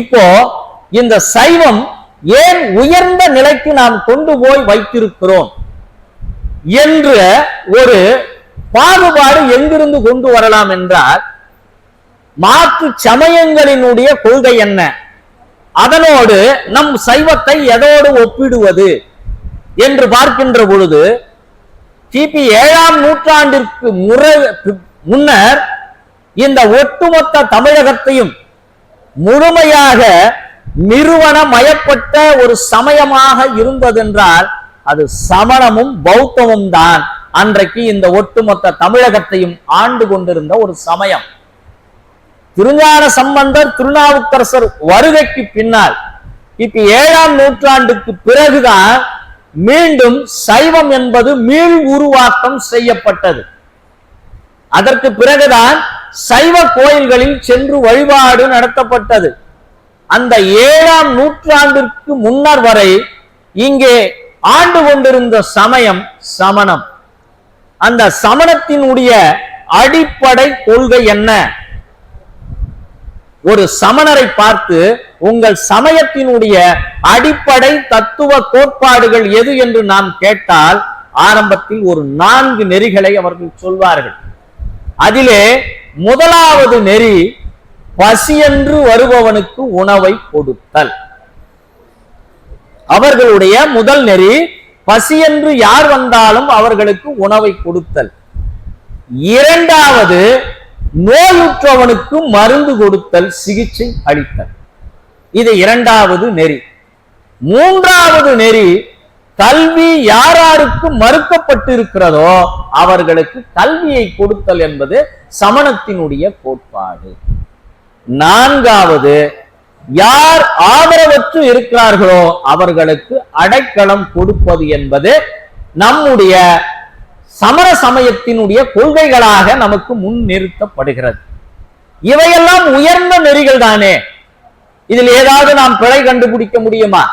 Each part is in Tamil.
இப்போ இந்த சைவம் ஏன் உயர்ந்த நிலைக்கு நாம் கொண்டு போய் வைத்திருக்கிறோம் என்ற ஒரு பாகுபாடு எங்கிருந்து கொண்டு வரலாம் என்றால், மாற்று சமயங்களினுடைய கொள்கை என்ன, அதனோடு நம் சைவத்தை எதோடு ஒப்பிடுவது என்று பார்க்கின்ற பொழுது, கிபி 7ஆம் நூற்றாண்டிற்கு முன்னர் இந்த ஒட்டுமொத்த தமிழகத்தையும் முழுமையாக நிறுவனமயப்பட்ட ஒரு சமயமாக இருந்ததென்றால் அது சமணமும் பௌத்தமும் தான். அன்றைக்கு இந்த ஒட்டுமொத்த தமிழகத்தையும் ஆண்டு கொண்டிருந்த ஒரு சமயம். திருஞான சம்பந்தர், திருநாவுக்கரசர் வருகைக்கு பின்னால் கிபி 7ஆம் நூற்றாண்டுக்கு பிறகுதான் மீண்டும் சைவம் என்பது மீள் உருவாக்கம் செய்யப்பட்டது. அதற்கு பிறகுதான் சைவ கோயில்களில் சென்று வழிபாடு நடத்தப்பட்டது. அந்த 7ஆம் நூற்றாண்டிற்கு முன்னர் வரை இங்கே ஆண்டு கொண்டிருந்த சமயம் சமணம். அந்த சமணத்தினுடைய அடிப்படை கொள்கை என்ன? ஒரு சமணரை பார்த்து உங்கள் சமயத்தினுடைய அடிப்படை தத்துவ கோட்பாடுகள் எது என்று நாம் கேட்டால் ஆரம்பத்தில் ஒரு 4 நெறிகளை அவர்கள் சொல்வார்கள். அதிலே முதலாவது நெறி பசியென்று வருபவனுக்கு உணவை கொடுத்தல். அவர்களுடைய முதல் நெறி பசியென்று யார் வந்தாலும் அவர்களுக்கு உணவை கொடுத்தல். இரண்டாவது நோயுற்றவனுக்கு மருந்து கொடுத்தல், சிகிச்சை அளித்தல். இது இரண்டாவது நெறி. மூன்றாவது நெறி கல்வி யாராருக்கு மறுக்கப்பட்டிருக்கிறதோ அவர்களுக்கு கல்வியை கொடுத்தல் என்பது சமணத்தினுடைய கோட்பாடு. நான்காவது யார் ஆதரவற்று இருக்கிறார்களோ அவர்களுக்கு அடைக்கலம் கொடுப்பது என்பது நம்முடைய சமண சமயத்தினுடைய கொள்கைகளாக நமக்கு முன் நிறுத்தப்படுகிறது. இவையெல்லாம் உயர்ந்த நெறிகள் தானே. இதில் ஏதாவது நாம் பிழை கண்டுபிடிக்க முடியுமா?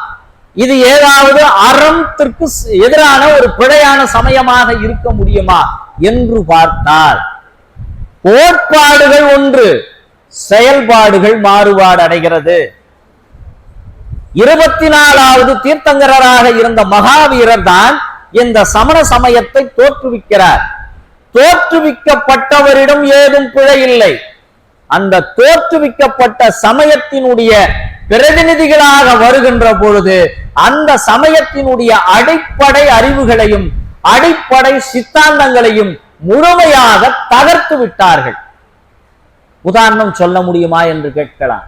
இது ஏதாவது அறத்திற்கு எதிரான ஒரு பிழையான சமயமாக இருக்க முடியுமா என்று பார்த்தால், கோட்பாடுகள் ஒன்று, செயல்பாடுகள் மாறுபாடு அடைகிறது. 24வது தீர்த்தங்கராக இருந்த மகாவீரர் தான் இந்த சமண சமயத்தை தோற்றுவிக்கிறார். தோற்றுவிக்கப்பட்டவரிடம் ஏதும் பிழை இல்லை. அந்த தோற்றுவிக்கப்பட்ட சமயத்தினுடைய பிரதிநிதிகளாக வருகின்ற பொழுது அந்த சமயத்தினுடைய அடிப்படை அறிவுகளையும் அடிப்படை சித்தாந்தங்களையும் முழுமையாக தகர்த்து விட்டார்கள். உதாரணம் சொல்ல முடியுமா என்று கேட்கலாம்.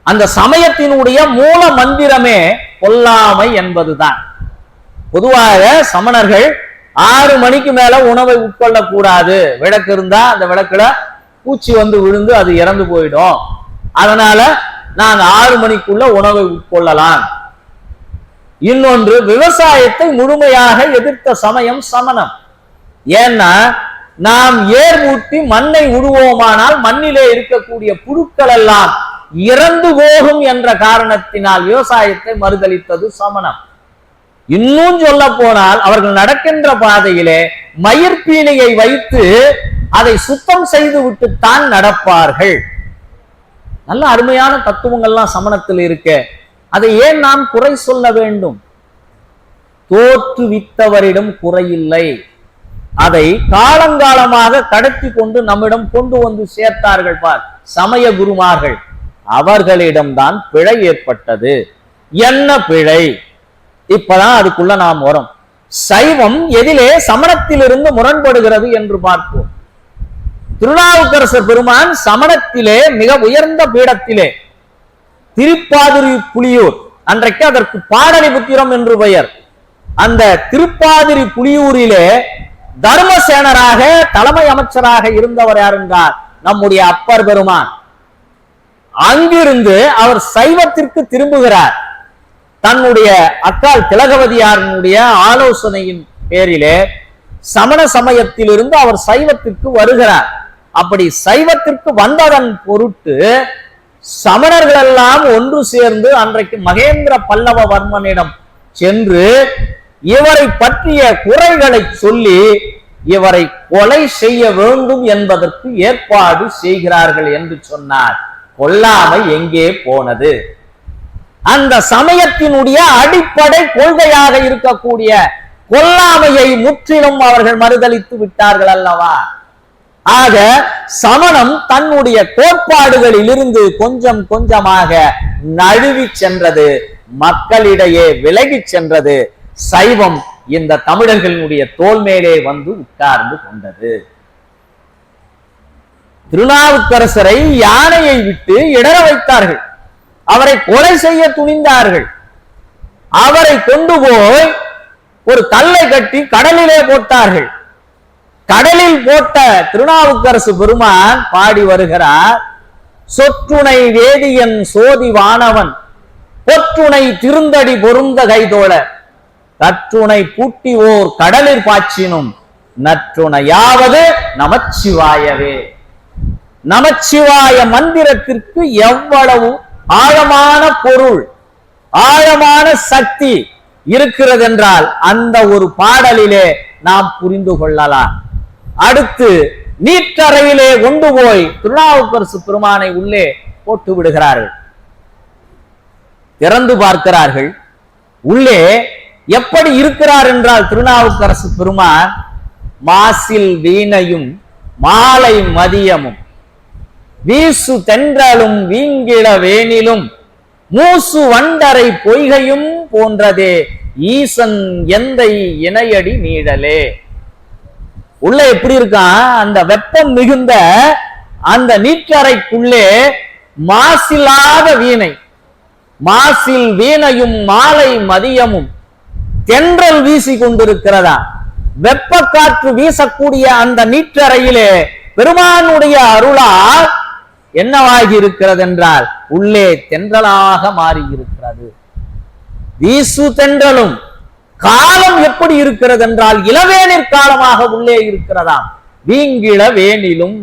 அந்த சமயத்தினுடைய மூல மந்திரமே கொல்லாமை என்பதுதான். பொதுவாக சமணர்கள் 6 மணிக்கு மேல உணவை உட்கொள்ள கூடாது. விளக்கு இருந்தா அந்த விளக்குல பூச்சி வந்து விழுந்து அது இறந்து போயிடும். அதனால நான் 6 மணிக்குள்ள உணவை உட்கொள்ளலாம். இன்னொன்று, விவசாயத்தை முழுமையாக எதிர்த்த சமயம் சமணம். ஏன்னா நாம் ஏர் ஊட்டி மண்ணை உழுவோமானால் மண்ணிலே இருக்கக்கூடிய புழுக்கள் எல்லாம் இறந்து போகும் என்ற காரணத்தினால் விவசாயத்தை மறுதளித்தது சமணம். இன்னும் சொல்ல போனால் அவர்கள் நடக்கின்ற பாதையிலே மயிர்பீலியை வைத்து அதை சுத்தம் செய்து விட்டு தான் நடப்பார்கள். நல்ல அருமையான தத்துவங்கள்லாம் சமணத்தில் இருக்க, அதை ஏன் நாம் குறை சொல்ல வேண்டும்? தோற்றுவித்தவரிடம் குறையில்லை. அதை காலங்காலமாக கடத்தி கொண்டு நம்மிடம் கொண்டு வந்து சேர்த்தார்கள் பார் சமய குருமார்கள். அவர்களிடம்தான் பிழை ஏற்பட்டது. என்ன பிழை? இப்பதான் அதுக்குள்ள நாம் வரும். சைவம் எதிலே சமணத்திலிருந்து முரண்படுகிறது என்று பார்ப்போம். திருநாவுக்கரசர் பெருமான் சமணத்திலே மிக உயர்ந்த பீடத்திலே திருப்பாதிரி புலியூர், அன்றைக்கு அதற்கு பாடலிபுத்திரம் என்று பெயர், அந்த திருப்பாதிரி புலியூரிலே தர்மசேனராக தலைமை அமைச்சராக இருந்தவர் யார் என்றார்? நம்முடைய அப்பர் பெருமான். அங்கிருந்து அவர் சைவத்திற்கு திரும்புகிறார். தன்னுடைய அக்கால் திலகவதியாருடைய ஆலோசனையின் பேரிலே சமண சமயத்திலிருந்து அவர் சைவத்திற்கு வருகிறார். அப்படி சைவத்திற்கு வந்ததன் பொருட்டு சமணர்கள் எல்லாம் ஒன்று சேர்ந்து அன்றைக்கு மகேந்திர பல்லவ வர்மனிடம் சென்று இவரை பற்றிய குறைகளை சொல்லி இவரை கொலை செய்ய வேண்டும் என்பதற்கு ஏற்பாடு செய்கிறார்கள் என்று சொன்னார். கொல்லாமை எங்கே போனது? அந்த சமயத்தினுடைய அடிப்படை கொள்கையாக இருக்கக்கூடிய கொல்லாமையை முற்றிலும் அவர்கள் மறுதலித்து விட்டார்கள் அல்லவா? ஆக சமணம் தன்னுடைய கோட்பாடுகளில் இருந்து கொஞ்சம் கொஞ்சமாக நழுவி சென்றது, மக்களிடையே விலகி சென்றது. சைவம் இந்த தமிழர்களுடைய தோல் மேலே வந்து உட்கார்ந்து கொண்டது. திருநாவுக்கரசரை யானையை விட்டு இடற வைத்தார்கள், அவரை கொலை செய்ய துணிந்தார்கள். அவரை கொண்டு போய் ஒரு கல்லை கட்டி கடலிலே போட்டார்கள். கடலில் போட்ட திருநாவுக்கரசு பெருமான் பாடி வருகிறார், சொற்றுணை வேதியன் சோதி வானவன் பொற்றுணை திருந்தடி பொருந்த கைதோழ கற்றுணை பூட்டிவோர் கடலில் பாய்ச்சினும் நற்றுணையாவது நமச்சிவாயவே. நமச்சிவாய மந்திரத்திற்கு எவ்வளவு ஆழமான பொருள், ஆழமான சக்தி இருக்கிறது என்றால் அந்த ஒரு பாடலிலே நாம் புரிந்து கொள்ளலாம். அடுத்து நீற்றறையிலே கொண்டு போய் திருநாவுக்கரசு பெருமானை உள்ளே போட்டு விடுகிறார்கள். திறந்து பார்க்கிறார்கள், உள்ளே எப்படி இருக்கிறார் என்றால் திருநாவுக்கரசு பெருமான் மாசில் வீணையும் மாலை மதியமும் வீசு தென்றலும் வீங்கிள வேனிலும் மூசு வண்டரை பொய்கையும் போன்றதே ஈசன் எந்தை இணையடி நீடலே. உள்ள எப்படி இருக்கான்? அந்த வெப்பம் மிகுந்த அந்த நீற்றறைக்குள்ளே மாசில்லாத வீணை, மாசில் வீணையும் மாலை மதியமும் தென்றல் வீசி கொண்டிருக்கிறதா. வெப்ப காற்று வீசக்கூடிய அந்த நீற்றறையிலே பெருமானுடைய அருளால் என்னவாகி இருக்கிறது என்றால் உள்ளே தென்றலாக மாறி இருக்கிறது. வீசு தென்றலும் காலம் எப்படி இருக்கிறது என்றால் இளவேனிற் காலமாக உள்ளே இருக்கிறதாம். வீங்கிள வேனிலும்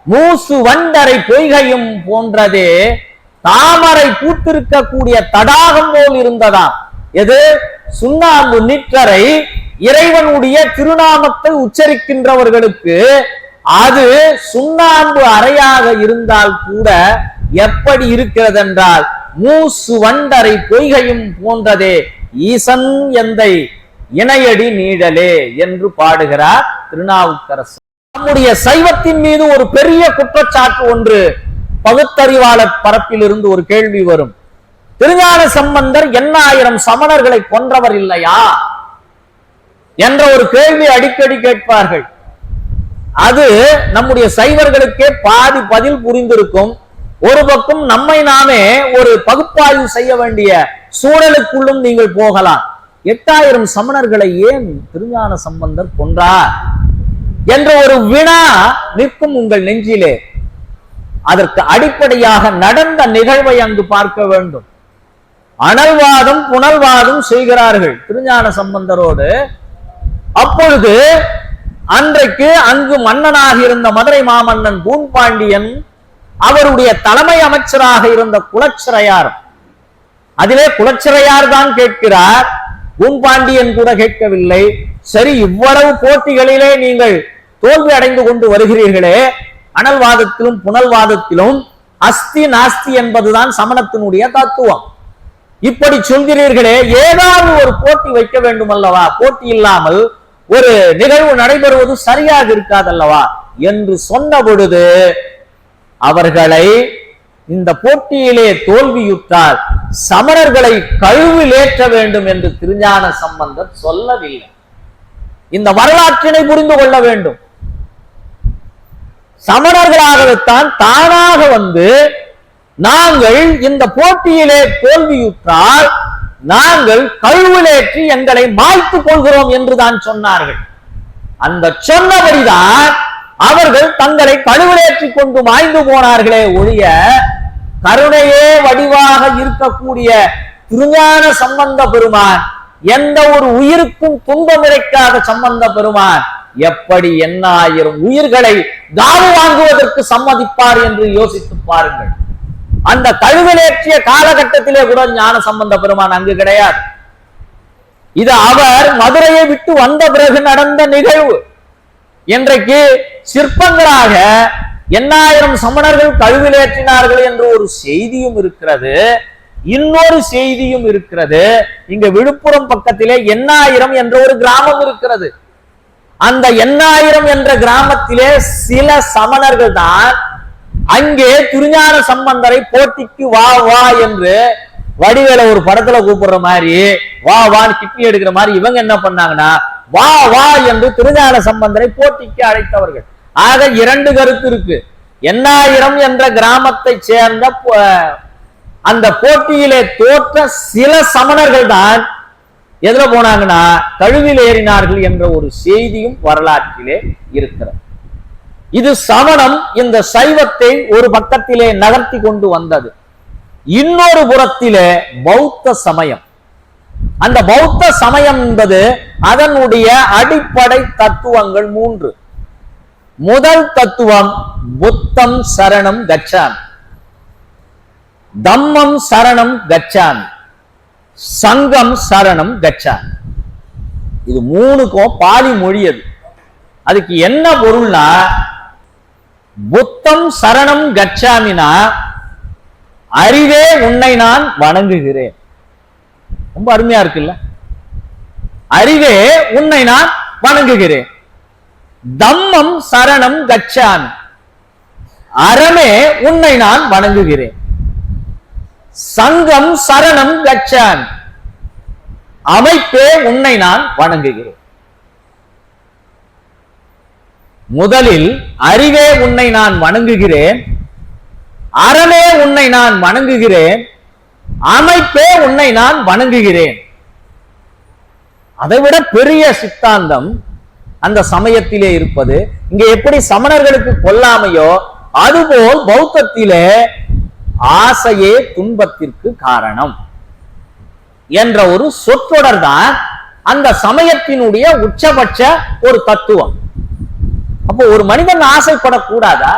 மூசு வண்டரை பொய்கையும் போன்றதே தாமரை பூத்திருக்கக்கூடிய தடாகம் போல் இருந்ததாம். எது? சுண்ணாம்பு நீற்றறை. இறைவனுடைய திருநாமத்தை உச்சரிக்கின்றவர்களுக்கு அது சுண்ணாம்பு அறையாக இருந்தால் கூட எப்படி இருக்கிறது என்றால் மூசு வண்டரை பொய்கையும் போன்றதே ஈசன் எந்தை இணையடி நீடலே என்று பாடுகிறார் திருநாவுக்கரசு. நம்முடைய சைவத்தின் மீது ஒரு பெரிய குற்றச்சாட்டு ஒன்று பகுத்தறிவாளர் பரப்பிலிருந்து ஒரு கேள்வி வரும். திருஞான சம்பந்தர் 8000 சமணர்களை கொன்றவர் இல்லையா என்ற ஒரு கேள்வி அடிக்கடி கேட்பார்கள். அது நம்முடைய சைவர்களுக்கே பாதி பதில் புரிந்திருக்கும். ஒரு பக்கம் நம்மை நாமே ஒரு பகுப்பாய்வு செய்ய வேண்டிய சூழலுக்குள்ளும் நீங்கள் போகலாம். 8000 சமணர்களை ஏன் திருஞான சம்பந்தர் கொன்றார் என்ற ஒரு வினா நிற்கும் உங்கள் நெஞ்சிலே. அதற்கு அடிப்படையாக நடந்த நிகழ்வை அங்கு பார்க்க வேண்டும். அனல்வாதம் புனல்வாதம் செய்கிறார்கள் திருஞான சம்பந்தரோடு. அப்பொழுது அன்றைக்கு அங்கு மன்னனாக இருந்த மதுரை மாமன்னன் பூன்பாண்டியன், அவருடைய தலைமை அமைச்சராக இருந்த குலச்சிறையார், அதிலே குலச்சிறையார் தான் கேட்கிறார், பூன்பாண்டியன் கூட கேட்கவில்லை. சரி, இவ்வளவு போட்டிகளிலே நீங்கள் தோல்வி அடைந்து கொண்டு வருகிறீர்களே, அனல்வாதத்திலும் புனல்வாதத்திலும் அஸ்தி நாஸ்தி என்பதுதான் சமணத்தினுடைய தத்துவம். இப்படி சொல்கிறீர்களே, ஏதாவது ஒரு போட்டி வைக்க வேண்டும் அல்லவா? போட்டி இல்லாமல் ஒரு நிகழ்வு நடைபெறுவது சரியாக இருக்காதல்லவா என்று சொன்ன பொழுது அவர்களை இந்த போட்டியிலே தோல்வியுற்றால் சமணர்களை கழுவிலேற்ற வேண்டும் என்று திருஞான சம்பந்தர் சொல்லவில்லை. இந்த வரலாற்றினை புரிந்து கொள்ள வேண்டும். சமணர்களாகத்தான் தானாக வந்து நாங்கள் இந்த போட்டியிலே தோல்வியுற்றால் நாங்கள் கழுவிலேற்றி எங்களை மாய்த்துக் கொள்கிறோம் என்றுதான் சொன்னார்கள். அந்த சொன்னபடிதான் அவர்கள் தங்களை கழுவிலேற்றிக் கொண்டு மாய்ந்து போனார்களே ஒழிய கருணையே வடிவாக இருக்கக்கூடிய திருஞான சம்பந்த பெருமான், எந்த ஒரு உயிருக்கும் துன்பம் இறைக்காத சம்பந்த பெருமான் எப்படி 8000 உயிர்களை காவு வாங்குவதற்கு சம்மதிப்பார் என்று யோசித்து பாருங்கள். அந்த கழுவிலேற்றிய காலகட்டத்திலே கூட ஞான சம்பந்த பெருமான் அங்கு கிடையாது. இது அவர் மதுரையை விட்டு வந்த பிறகு நடந்த நிகழ்வு. இன்றைக்கு சிற்பங்களாக எண்ணாயிரம் சமணர்கள் கழுவிலேற்றினார்கள் என்று ஒரு செய்தியும் இருக்கிறது. இன்னொரு செய்தியும் இருக்கிறது. இங்க விழுப்புரம் பக்கத்திலே எண்ணாயிரம் என்ற ஒரு கிராமம் இருக்கிறது. அந்த எண்ணாயிரம் என்ற கிராமத்திலே சில சமணர்கள் தான் அங்கே திருஞான சம்பந்தரை போட்டிக்கு வா வா என்று வடிவேல ஒரு படத்துல கூப்பிடுற மாதிரி வா வான்னு கிட்னி எடுக்கிற மாதிரி இவங்க என்ன பண்ணாங்கன்னா வா வா என்று திருஞான சம்பந்தரை போட்டிக்கு அழைத்தவர்கள். ஆக இரண்டு கருத்து இருக்கு. எண்ணாயிரம் என்ற கிராமத்தை சேர்ந்த அந்த போட்டியிலே தோற்ற சில சமணர்கள் தான் எதுல போனாங்கன்னா கழுவில் ஏறினார்கள் என்ற ஒரு செய்தியும் வரலாற்றிலே இருக்கிறது. இது சமணம் இந்த சைவத்தை ஒரு பக்கத்திலே நகர்த்தி கொண்டு வந்தது. இன்னொரு புறத்திலே பௌத்த சமயம். அந்த பௌத்த சமயம் என்பது அதனுடைய அடிப்படை தத்துவங்கள் 3. முதல் தத்துவம் புத்தம் சரணம் கச்சாமி, தம்மம் சரணம் கச்சாமி, சங்கம் சரணம் கச்சாமி. இது 3க்கும் பாலி மொழி. அதுக்கு என்ன பொருள்னா, புத்தம் சரணம் கச்சாமினா அறிவே உன்னை நான் வணங்குகிறேன். ரொம்ப அருமையா இருக்குல்ல? அறிவே உன்னை நான் வணங்குகிறேன். தம்மம் சரணம் கச்சாமி, அறமே உன்னை நான் வணங்குகிறேன். சங்கம் சரணம் கச்சாமி, அமைப்பே உன்னை நான் வணங்குகிறேன். முதலில் அறிவே உன்னை நான் வணங்குகிறேன், அறமே உன்னை நான் வணங்குகிறேன், அமைப்பே உன்னை நான் வணங்குகிறேன். அதைவிட பெரிய சித்தாந்தம் அந்த சமயத்திலே இருப்பது. இங்க எப்படி சமணர்களுக்கு கொல்லாமையோ அதுபோல் பௌத்தத்திலே ஆசையே துன்பத்திற்கு காரணம் என்ற ஒரு சொற்றொடர் தான் அந்த சமயத்தினுடைய உச்சபட்ச ஒரு தத்துவம். அப்போ ஒரு மனிதன் ஆசைப்படக்கூடாதா?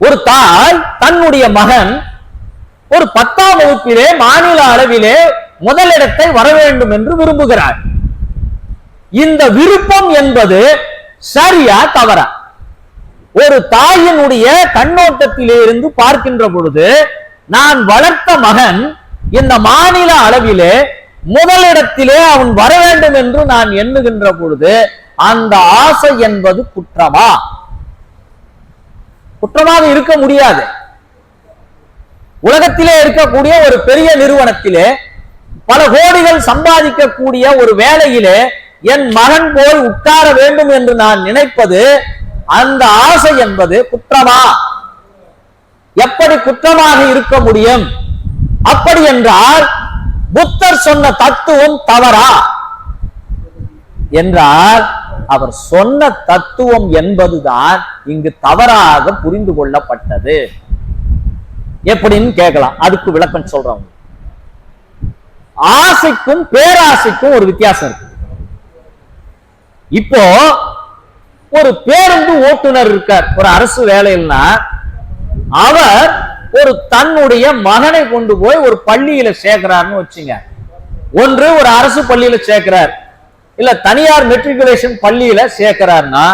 ஒரு தாய் தன்னுடைய மகன் ஒரு 10ஆம் வகுப்பிலே மாநில அளவிலே முதலிடத்தை வர வேண்டும் என்று விரும்புகிறார். இந்த விருப்பம் என்பது சரியா தவறா? ஒரு தாயினுடைய கண்ணோட்டத்திலே இருந்து பார்க்கின்ற பொழுது, நான் வளர்த்த மகன் இந்த மாநில அளவிலே முதலிடத்திலே அவன் வர வேண்டும் என்று நான் எண்ணுகின்ற பொழுது அந்த ஆசை என்பது குற்றமா? குற்றமாக இருக்க முடியாது. உலகத்திலே இருக்கக்கூடிய ஒரு பெரிய நிறுவனத்திலே பல கோடிகள் சம்பாதிக்கக்கூடிய ஒரு வேலையிலே என் மகன் போய் உட்கார வேண்டும் என்று நான் நினைப்பது, அந்த ஆசை என்பது குற்றமா? எப்படி குற்றமாக இருக்க முடியும்? அப்படி என்றால் புத்தர் சொன்ன தத்துவம் தவறா என்றால், அவர் சொன்ன தத்துவம் என்பதுதான் இங்கு தவறாக புரிந்து கொள்ளப்பட்டது. எப்படின்னு கேட்கலாம். அதுக்கு விளக்கம் சொல்றவங்க. ஆசைக்கும் பேராசைக்கும் ஒரு வித்தியாசம் இருக்கு. இப்போ ஒரு பேருந்து ஓட்டுநர் இருக்கார், ஒரு அரசு வேலையில்னா, அவர் ஒரு தன்னுடைய மகனை கொண்டு போய் ஒரு பள்ளியில சேர்க்கிறார்னு வச்சுங்க. ஒன்று ஒரு அரசு பள்ளியில சேர்க்கிறார், இல்ல தனியார் மெட்ரிகுலேஷன் பள்ளியில சேர்க்கிறார்னா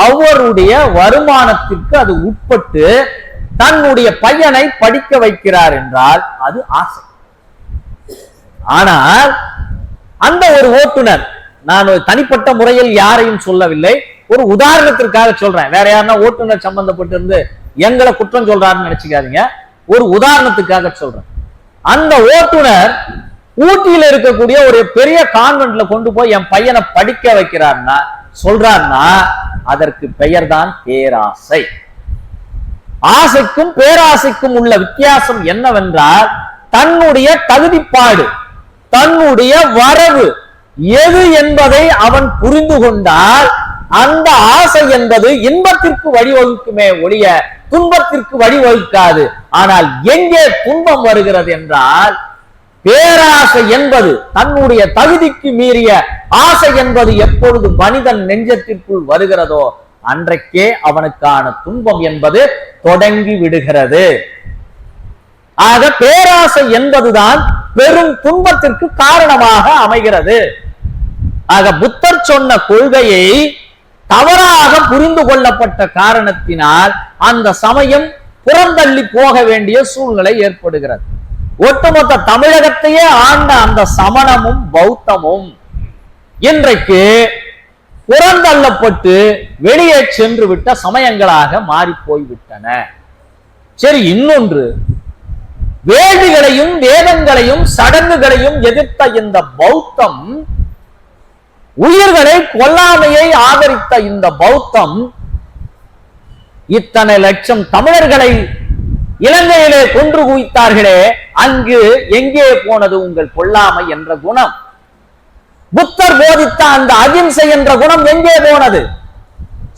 அவருடைய வருமானத்திற்கு அது உட்பட்டு தன்னுடைய பையனை படிக்க வைக்கிறார் என்றால் அது ஆசை. ஆனால் அந்த ஒரு ஓட்டுநர், நான் தனிப்பட்ட முறையில் யாரையும் சொல்லவில்லை, ஒரு உதாரணத்திற்காக சொல்றேன். வேற யாருன்னா ஓட்டுநர் சம்பந்தப்பட்டு இருந்து எங்களை குற்றம் சொல்றாருன்னு நினைச்சுக்காதீங்க. ஒரு உதாரணத்துக்காக சொல்றேன். அந்த ஓட்டுநர் ஊட்டியில இருக்கக்கூடிய ஒரு பெரிய கான்வென்ட்ல கொண்டு போய் என் பையனை படிக்க வைக்கிறார்னா சொல்றாருன்னா அதற்கு பெயர் தான் பேராசை. ஆசைக்கும் பேராசைக்கும் உள்ள வித்தியாசம் என்னவென்றால், தன்னுடைய தகுதிப்பாடு, தன்னுடைய வரவு எது என்பதை அவன் புரிந்து கொண்டால் அந்த ஆசை என்பது இன்பத்திற்கு வழிவகுக்குமே ஒழிய துன்பத்திற்கு வழிவகுக்காது. ஆனால் எங்கே துன்பம் வருகிறது என்றால், பேராசை என்பது தன்னுடைய தகுதிக்கு மீறிய ஆசை என்பது எப்பொழுது மனிதன் நெஞ்சத்திற்குள் வருகிறதோ அன்றைக்கே அவனுக்கான துன்பம் என்பது தொடங்கி விடுகிறது. ஆக பேராசை என்பதுதான் பெரும் துன்பத்திற்கு காரணமாக அமைகிறது. ஆக புத்தர் சொன்ன கொள்கையை தவறாக புரிந்து கொள்ளப்பட்ட காரணத்தினால் அந்த சமயம் புறந்தள்ளி போக வேண்டிய சூழ்நிலை ஏற்படுகிறது. ஒட்டுமொத்த தமிழகத்தையே ஆண்ட அந்த சமணமும் பௌத்தமும் இன்றைக்கு புறந்தள்ளப்பட்டு வெளியே சென்று விட்ட சமயங்களாக மாறி போய்விட்டன. சரி, இன்னொன்று, வேள்விகளையும் வேதங்களையும் சடங்குகளையும் எதிர்த்த இந்த பௌத்தம், உயிர்களை கொல்லாமையை ஆதரித்த இந்த பௌத்தம் இத்தனை லட்சம் தமிழர்களை இலங்கையிலே கொன்று குவித்தார்களே, அங்கு எங்கே போனது உங்கள் கொல்லாமை என்ற குணம்? புத்தர் போதித்த அந்த அகிம்சை என்ற குணம் எங்கே போனது?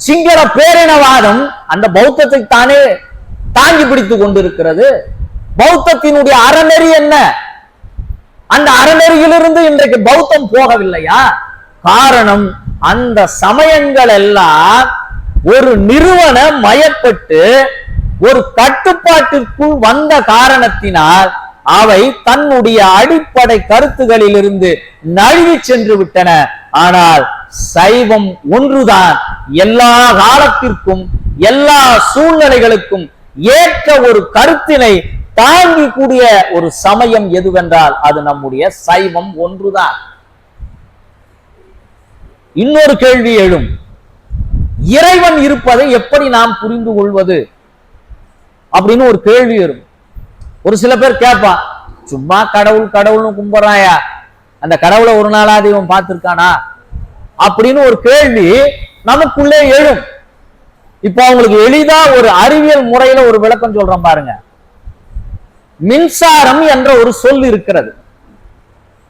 சிங்கள பேரினவாதம் அந்த பௌத்தத்தை தானே தாங்கி பிடித்துக் கொண்டிருக்கிறது. பௌத்தத்தினுடைய அறநெறி என்ன? அந்த அறநெறியிலிருந்து இன்றைக்கு பௌத்தம் போகவில்லையா? காரணம், அந்த சமயங்கள் எல்லாம் ஒரு நிறுவன மயப்பட்டு ஒரு கட்டுப்பாட்டிற்குள் வந்த காரணத்தினால் அவை தன்னுடைய அடிப்படை கருத்துகளில் இருந்து நழுவி சென்று விட்டன. ஆனால் சைவம் ஒன்றுதான் எல்லா காலத்திற்கும் எல்லா சூழ்நிலைகளுக்கும் ஏற்ற ஒரு கருத்தினை தாங்கி கூடிய ஒரு சமயம் எதுவென்றால் அது நம்முடைய சைவம் ஒன்றுதான். இன்னொரு கேள்வி எழும், இறைவன் இருப்பதை எப்படி நாம் புரிந்து கொள்வது அப்படின்னு ஒரு கேள்வி வரும். ஒரு சில பேர் கேட்பான், சும்மா கடவுள் கடவுள்னு கும்பிடுறாயா, அந்த கடவுளை ஒரு நாளாவது இவன் பார்த்திருக்கானா அப்படின்னு ஒரு கேள்வி நமக்குள்ளே எழும். இப்ப அவங்களுக்கு எளிதா ஒரு அறிவியல் முறையில ஒரு விளக்கம் சொல்றோம் பாருங்க. மின்சாரம் என்ற ஒரு சொல் இருக்கிறது.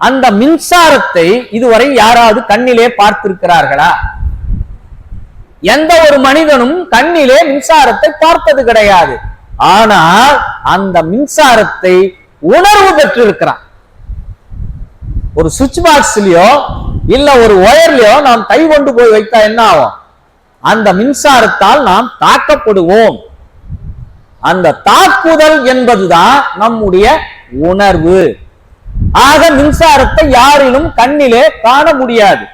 அந்த மின்சாரத்தை இதுவரை யாராவது கண்ணிலே பார்த்திருக்கிறார்களா? எந்த ஒரு மனிதனும் கண்ணிலே மின்சாரத்தை பார்த்தது கிடையாது. ஆனால் அந்த மின்சாரத்தை உணர்வு பெற்றிருக்கிறான். ஒரு சுவிட்ச் பாக்ஸ்லயோ இல்ல ஒரு ஒயர்லயோ நாம் கை கொண்டு போய் வைத்தா என்ன ஆகும்? அந்த மின்சாரத்தால் நாம் தாக்கப்படுவோம். அந்த தாக்குதல் என்பதுதான் நம்முடைய உணர்வு. ஆக மின்சாரத்தை யாரிலும் கண்ணிலே காண முடியாது.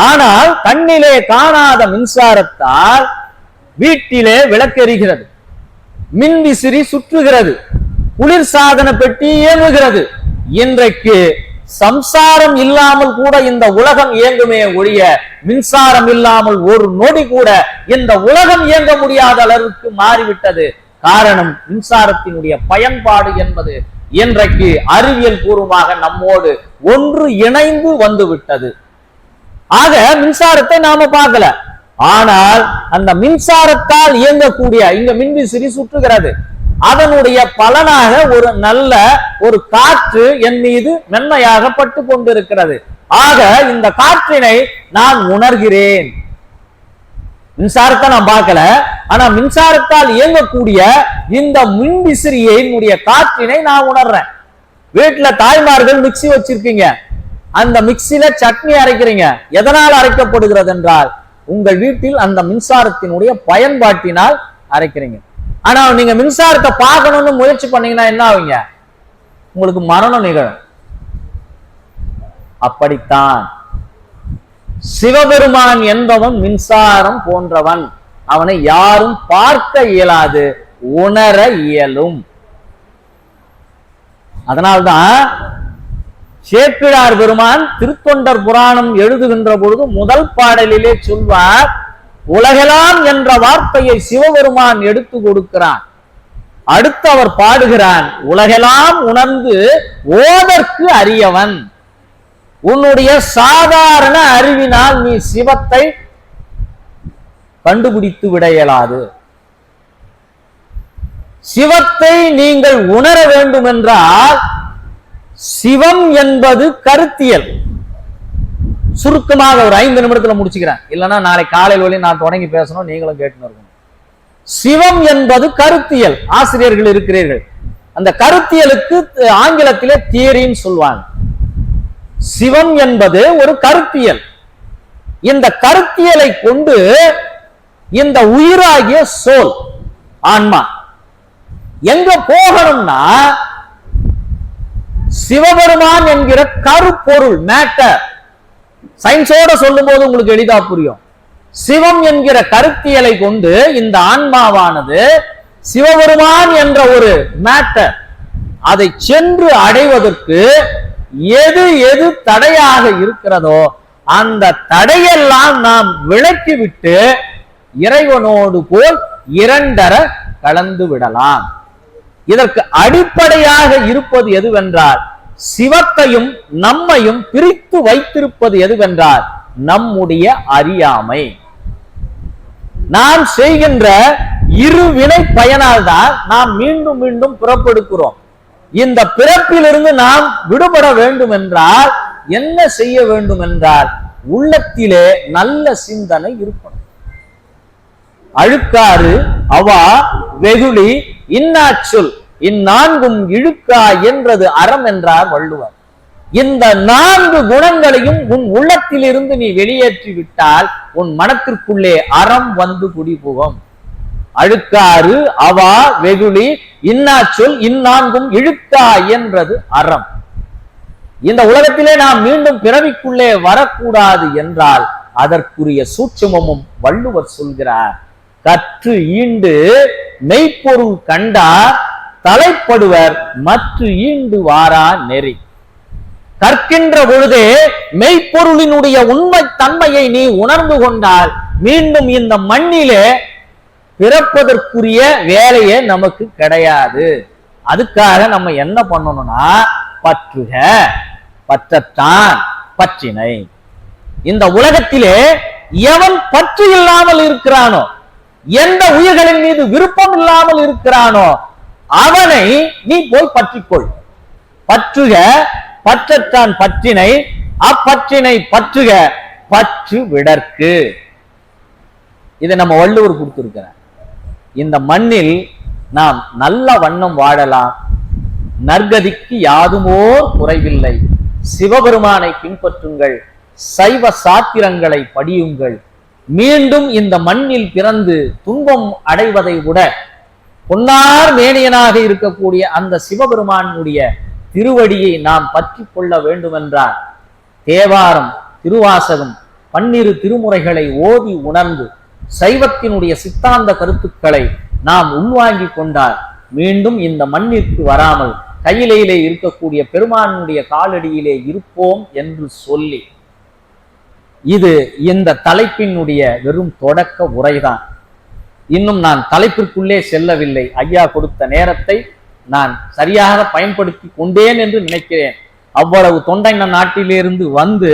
ஆனால் கண்ணிலே காணாத மின்சாரத்தால் வீட்டிலே விளக்கெரிகிறது, மின் விசிறி சுற்றுகிறது, குளிர்சாதன பெட்டி இயங்குகிறது. இன்றைக்கு சம்சாரம் இல்லாமல் கூட இந்த உலகம் இயங்குமே ஒழிய மின்சாரம் இல்லாமல் ஒரு நொடி கூட இந்த உலகம் இயங்க முடியாத அளவுக்கு மாறிவிட்டது. காரணம், மின்சாரத்தினுடைய பயன்பாடு என்பது இன்றைக்கு அறிவியல் பூர்வமாக நம்மோடு ஒன்று இணைந்து வந்து விட்டது. ஆக மின்சாரத்தை நாம பார்க்கல, ஆனால் அந்த மின்சாரத்தால் இயங்கக்கூடிய இங்க மின்விசிறி சுற்றுகிறது, அதனுடைய பலனாக ஒரு நல்ல ஒரு காற்று என் மீது மென்மையாக பட்டு கொண்டிருக்கிறது. ஆக இந்த காற்றினை நான் உணர்கிறேன். மின்சாரத்தை நான் பார்க்கல, ஆனா மின்சாரத்தால் இயங்கக்கூடிய இந்த மின்விசிறியினுடைய காற்றினை நான் உணர்றேன். வீட்டுல தாய்மார்கள் மிக்சி வச்சிருக்கீங்க, அந்த மிக்சியில சட்னி அரைக்கிறீங்க. எதனால் அரைக்கப்படுகிறது என்றால் உங்கள் வீட்டில் அந்த மின்சாரத்தினுடைய பயன்பாட்டினால் அரைக்கிறீங்க. ஆனா நீங்க மின்சாரத்தை பார்க்கணும்னு முயற்சி பண்ணீங்கன்னா என்ன ஆவீங்க? உங்களுக்கு மரணம் நிகழும். அப்படித்தான் சிவபெருமான் என்பவன் மின்சாரம் போன்றவன். அவனை யாரும் பார்க்க இயலாது, உணர இயலும். அதனால்தான் சேக்கிழார் பெருமான் திருத்தொண்டர் புராணம் எழுதுகின்ற பொழுது முதல் பாடலிலே சொல்வார், உலகெல்லாம் என்ற வார்த்தையை சிவபெருமான் எடுத்து கொடுக்கிறான். அடுத்து அவர் பாடுகிறான், உலகெல்லாம் உணர்ந்து ஓதற்கு அறியவன். உன்னுடைய சாதாரண அறிவினால் நீ சிவத்தை கண்டுபிடித்து விட இயலாது. சிவத்தை நீங்கள் உணர வேண்டும் என்றால் சிவம் என்பது கருத்தியல். சுருக்கமாக ஒரு 5 நிமிடத்துல முடிச்சுக்கிறேன், இல்லைன்னா நாளை காலையில் வழி நான் தொடங்கி பேசணும், நீங்களும் கேட்டுன்னு இருக்கணும். சிவம் என்பது கருத்தியல். ஆசிரியர்கள் இருக்கிறீர்கள், அந்த கருத்தியலுக்கு ஆங்கிலத்திலே தியரின்னு சொல்வாங்க. சிவம் என்பது ஒரு கருத்தியல். இந்த கருத்தியலை கொண்டு இந்த உயிராகிய சோல் ஆன்மா எங்க போகணும்னா சிவபெருமான் என்கிற கருப்பொருள் மேட்டர். சயின்ஸோட சொல்லும் போது உங்களுக்கு எளிதா புரியும். சிவம் என்கிற கருத்தியலை கொண்டு இந்த ஆன்மாவானது சிவபெருமான் என்ற ஒரு மேட்டர் அதை சென்று அடைவதற்கு எது எது தடையாக இருக்கிறதோ அந்த தடையெல்லாம் நாம் விலக்கிவிட்டு இறைவனோடு போல் இரண்டர கலந்து விடலாம். இதற்கு அடிப்படையாக இருப்பது எதுவென்றால், சிவத்தையும் நம்மையும் பிரித்து வைத்திருப்பது எதுவென்றால் நம்முடைய அறியாமை. நாம் செய்கின்ற இரு வினை பயனால் தான் நாம் மீண்டும் மீண்டும் பிறப்பெடுக்கிறோம். இந்த பிறப்பிலிருந்து நாம் விடுபட வேண்டும் என்றால் என்ன செய்ய வேண்டும் என்றால், உள்ளத்திலே நல்ல சிந்தனை இருக்கணும். அழுக்காறு, அவா, வெகுளி, இன்னாச்சொல் இந்நான்கும் இழுக்கா என்றது அறம் என்றார் வள்ளுவர். இந்த 4 குணங்களையும் உன் உள்ளத்திலிருந்து நீ வெளியேற்றி விட்டால் உன் மனத்திற்குள்ளே அறம் வந்து குடிபுகும். அழுக்காறு, அவா, வெகுளி, இன்னாச்சொல் இந்நான்கும் இழுக்கா என்றது அறம். இந்த உலகத்திலே நாம் மீண்டும் பிறவிக்குள்ளே வரக்கூடாது என்றால் அதற்குரிய சூட்சுமமும் வள்ளுவர் சொல்கிறார். கற்று ஈண்டு மெய்ப்பொருள் கண்டார் தலைப்படுவர் மற்ற ஈண்டு வாரா நெறி. கற்கின்ற பொழுதே மெய்ப்பொருளினுடைய உண்மை தன்மையை நீ உணர்ந்து கொண்டால் மீண்டும் இந்த மண்ணிலே பிறப்பதற்குரிய வேலையே நமக்கு கிடையாது. அதுக்காக நம்ம என்ன பண்ணணும்னா, பற்றுக பற்றத்தான் பற்றினை. இந்த உலகத்திலே எவன் பற்று இல்லாமல் இருக்கிறானோ, எந்த உயிர்களின் மீது விருப்பம் இல்லாமல் இருக்கிறானோ அவனை நீ போய் பற்றிக்கொள். பற்றுக பற்றத்தான் பற்றினை, அப்பற்றினை பற்றுக பற்று விடற்கு. இதை நம்ம வள்ளுவர் கொடுத்திருக்கிறார். இந்த மண்ணில் நாம் நல்ல வண்ணம் வாழலாம். நற்கதிக்கு யாதுமோ குறைவில்லை. சிவபெருமானை பின்பற்றுங்கள், சைவ சாத்திரங்களை படியுங்கள். மீண்டும் இந்த மண்ணில் பிறந்து துன்பம் அடைவதை விட பொன்னார் மேனியனாக இருக்கக்கூடிய அந்த சிவபெருமானுடைய திருவடியை நாம் பற்றி கொள்ள வேண்டுமென்றால் தேவாரம், திருவாசகம், 12 திருமுறைகளை ஓதி உணர்ந்து சைவத்தினுடைய சித்தாந்த கருத்துக்களை நாம் உள்வாங்கி கொண்டால் மீண்டும் இந்த மண்ணிற்கு வராமல் கையிலே இருக்கக்கூடிய பெருமானுடைய காலடியிலே இருப்போம் என்று சொல்லி, இது இந்த தலைப்பினுடைய வெறும் தொடக்க உரைதான். இன்னும் நான் தலைப்பிற்குள்ளே செல்லவில்லை. ஐயா கொடுத்த நேரத்தை நான் சரியாக பயன்படுத்தி கொண்டேன் என்று நினைக்கிறேன். அவ்வளவு தொண்டை நாட்டிலிருந்து வந்து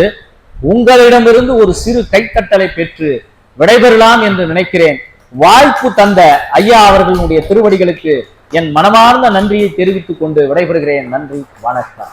உங்களிடமிருந்து ஒரு சிறு கைத்தட்டலை பெற்று விடைபெறலாம் என்று நினைக்கிறேன். வாய்ப்பு தந்த ஐயா அவர்களுடைய திருவடிகளுக்கு என் மனமார்ந்த நன்றியை தெரிவித்துக் கொண்டு விடைபெறுகிறேன். நன்றி, வணக்கம்.